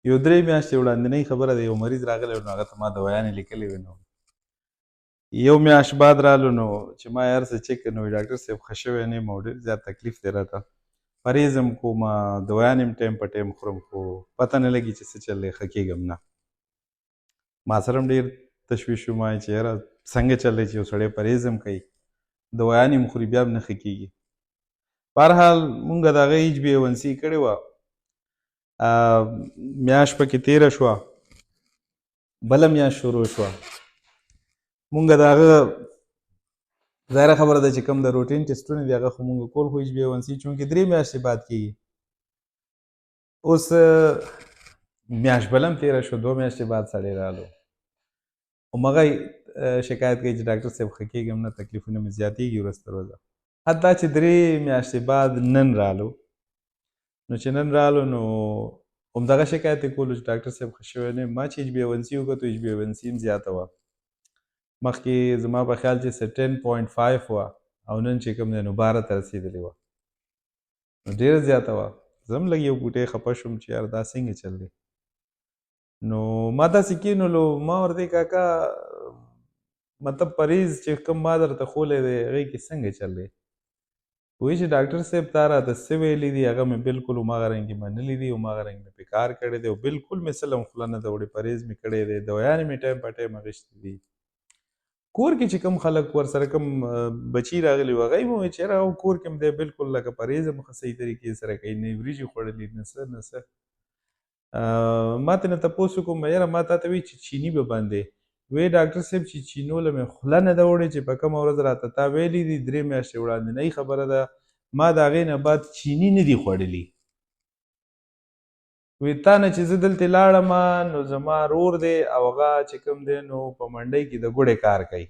یو 3 میاشتې وړاندنۍ خبره ده، یو مریض راغلی نو هغه ته ما دوايانې لیکلې وې. نو یو میاشت بعد رالو نو چې ما یې هر څه چک کړ نو ډاکټر صاحب ښه شوی نه یم او ډېر زیات تکلیف دی راته، پرهیز هم کوم، دوايانې هم ټایم په ټایم خورم، خو پته نه لګي چې څه چل دی، ښه کېږم نه. ما سره هم ډېر تشویش و، ما چې یاره څنګه چل دی چې یو سړی پرهیز هم کوي، دوايانې هم خوري، بیا هم نه ښه کېږي. بهرحال مونږ د هغه HbA1c کړې وه، میاشت پکې تېره شوه، بله میاشت شروع شوه. مونږ د هغه ظاهره خبره ده چې کوم د روټین ټسټونه دي هغه خو مونږ کول، خو HbA1c چونکې 3 میاشتې بعد کېږي. اوس میاشت بله هم تېره شوه، 2 میاشتې بعد سړی رالو، همغه شکایت کوي چې ډاکټر صاحب ښه کېږم نه، تکلیفونه مې زیاتېږي ورځ تر ورځه. حتی چې 3 میاشتې بعد نن رالو، نو چې نن رالو نو همدغه شکایت یې کولو چې ډاکټر صاحب ښه شوی نه یم. ما چې HbA1c وکتو، HbA1c هم زیاته وه، مخکې زما په خیال چې 10.5 وه او نن چې کوم دی نو 12 ته رسېدلې وه، نو ډېره زیاته وه. زه هم لږ یو ګوټی خفه شوم چې یار دا څنګه چل دی. نو ما داسې کېنولو، ما ورته کاکا مطلب پرهیز چې کوم ما درته ښولی دی هغې کې څنګه چل دی؟ وایي چې ډاکټر صاحب تا راته څه ویلي دي هغه مې بالکل هماغه رنګې منلي دي، هماغه رنګ مې پې کار کړی دی او بالکل مې څه له خوله نه ده وړې، پرهیز مې کړی دی، دوايانې مې ټایم په ټایم اخیستې دي. کور کې چې کوم خلک ورسره کوم بچي راغلي وو هغه یې مې وویل چې یاره کور کې هم دی بالکل لکه پرهیز هم ښه صحیح طریقې سره کوي، نه یې وریجې خوړلي نه څه نه څه. ما ترې نه تپوس وکړم یاره ما تا ته وایي چې چیني به بندې، وی ډاکټر صاحب چې چینو له مې خوله نه ده وړې چې په کومه ورځ راته تا ویلي دي 3 میاشتې وړاندنۍ خبره ده، ما د هغې نه بعد چیني نه دي خوړلي. وی تا نه چې زه دلته لاړم نو زما رور دی او هغه چې کوم دی نو په منډۍ کې د ګوړې کار کوي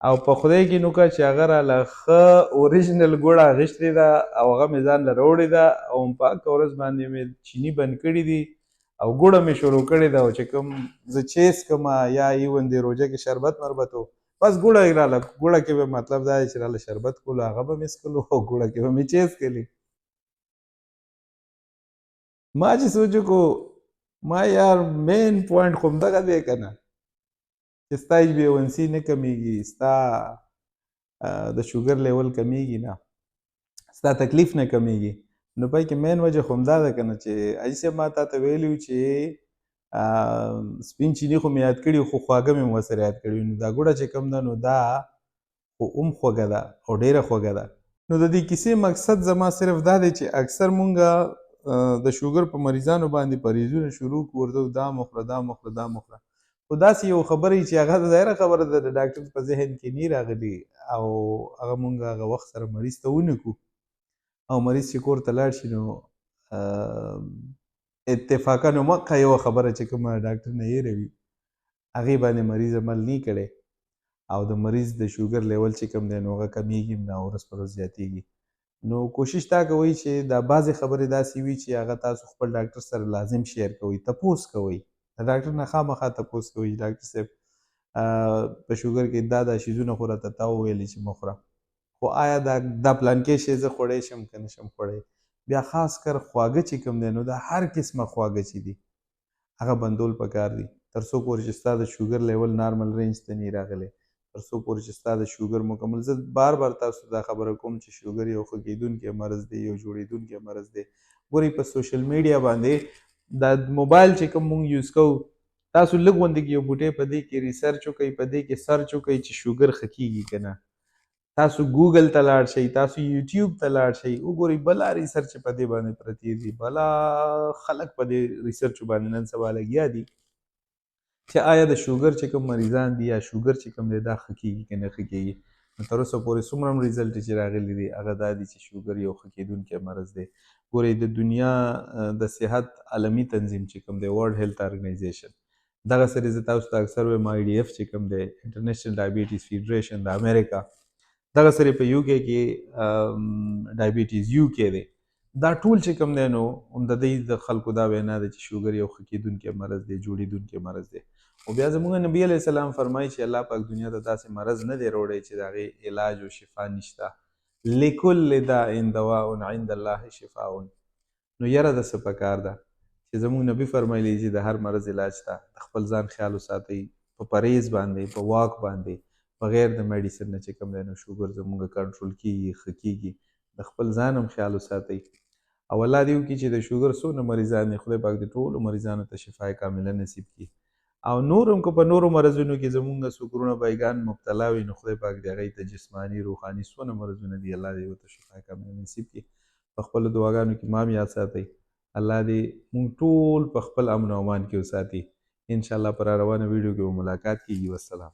او په خدای کې نو که چې هغه راله ښه اوریجنل ګوړه اخیستې ده او هغه مې ځان له راوړې ده او پاکه ورځ باندې مې چیني بند کړي دي او ګوړه مې شروع کړې ده او چې کوم زه چیس کومه یا ایون دې روژه کې شربت مربت و بس ګوړه یې راله، ګوړه کې به مطلب دا دی چې راله شربت کولو هغه به مې څکلو او ګوړه کې به مې چیس کلی. ما چې سوچ وکړو ما یار مین پوینټ خو همدغه دی که نه چې ستا HbA1c نه کمیږي، ستا د شوګر لیول کمیږي نه، ستا تکلیف نه کمیږي، نو پای کې مین وجه خو همدا ده که نه چې حاجي صاحب ما تا ته ویلي وو چې سپین چیني خو مې یاد کړي خو خواږه مې ورسره یاد کړي نو دا ګوړه چې کوم ده نو دا خو هم خوږه ده او ډېره خوږه ده. نو د دې کیسې مقصد زما صرف دا دی چې اکثر مونږه د شوګر په مریضانو باندې پرهیزونه شروع کړو، ورته دا مه خوره دا مه خوره دا مه خوره، خو داسې یو خبره چې هغه ظاهره خبره ده د ډاکټر په ذهن کې نه راغلي او هغه مونږ هغه وخت سره مریض ته ونکو او مریض چې کور ته لاړ شي نو اتفاقا نو مکه یو خبره چې کومه ډاکټر نه هېروي هغې باندې مریض عمل نه کړی او د مریض د شوګر لیول چې کوم دی نو هغه کمیږي هم نه او ورځ پر ورځ زیاتېږي. نو کوشش دا کوئ چې دا بعضې خبرې داسې وي چې هغه تاسو خپل ډاکټر سره لازم شیر کوئ، تپوس کوئ، د ډاکټر نه خامخا تپوس کوئ چې ډاکټر صاحب په شوګر کې دا شیزونه خو راته تا وویلې چې مه خوره، خو آیا دا پلانکې شی زه خوړی شم که نه شم خوړی. بیا خاص کر خواږه چې کوم دی نو دا هر قسمه خواږه چې دي هغه بندول پکار دي تر څو پورې چې ستا د شوګر لیول نارمل رینج ته نه راغلی، تر څو پورې چې ستا د شوګر مکمل. زه بار بار تاسو دا خبره کوم چې شوګر یو ښه کېدونکی مرض دی، یو جوړېدونکی مرض دی. ګورئ په سوشل میډیا باندې دا موبایل چې کوم مونږ یوز کوو تاسو لږ غوندې یو بوټی په دې کې ریسرچ وکئ، په دې کې سرچ وکئ چې شوګر ښه کېږي که نه، تاسو ګوګل ته لاړ شئ، تاسو یوټیوب ته لاړ شئ، وګورئ بلا ریسرچ په دې باندې پرتې دي، بلا خلک په دې ریسرچ باندې نن سبا لګیا دي چې آیا د شوګر چې کوم مریضان دي یا شوګر چې کوم دی دا ښه کېږي که نه ښه کېږي. نو تر اوسه پورې څومره هم ریزلټ چې راغلي دي هغه دا دي چې شوګر یو ښه کېدونکی مرض دی. ګورئ د دنیا د صحت عالمي تنظیم چې کوم دی ورلډ هیلث ارګنایزیشن دغه سره زه تاسو ته اکثر وایم IDF چې کوم دی انټرنیشنل ډایبیټیز فیډریشن د امریکا دغه سره په UK کې ډایبیټیز UK دی، دا ټول چې کوم دی نو هم د دوی د خلکو دا وینا ده چې شوګر یو ښه کېدونکی مرض دی، جوړېدونکی مرض دی. او بیا زموږ نبي علیه السلام فرمایي چې الله پاک دنیا ته داسې مرض نه دی راوړی چې د هغې علاج او شفا نشته، لکل داء دواء عند الله شفاء. نو یره د څه پکار ده چې زموږ نبي فرمایلی چې د هر مرض علاج ته د خپل ځان خیال وساتئ، په پرهیز باندې، په واک باندې، بغیر د میډیسن نه چې کوم دی نو شوګر زموږ کنټرول کېږي، ښه کېږي. د خپل ځان هم خیال وساتئ او الله دې وکړي چې د شوګر څونه مریضان دي خدای پاک دې ټولو مریضانو ته شفای کامله نصیب کړي. او نور هم که په نورو مرضونو کې زمونږ څوک وروڼه بایګان مبتلا وي نو خدای پاک دې هغوی ته جسماني روحاني څونه مرضونه دي الله دې ورته شفای کامله نصیب کړي. په خپلو دعاګانو کې ما هم یاد ساتئ. الله دې مونږ ټول په خپل امن او امان کې وساتي. انشاءالله په را روانه ویډیو کې به ملاقات کېږي. والسلام.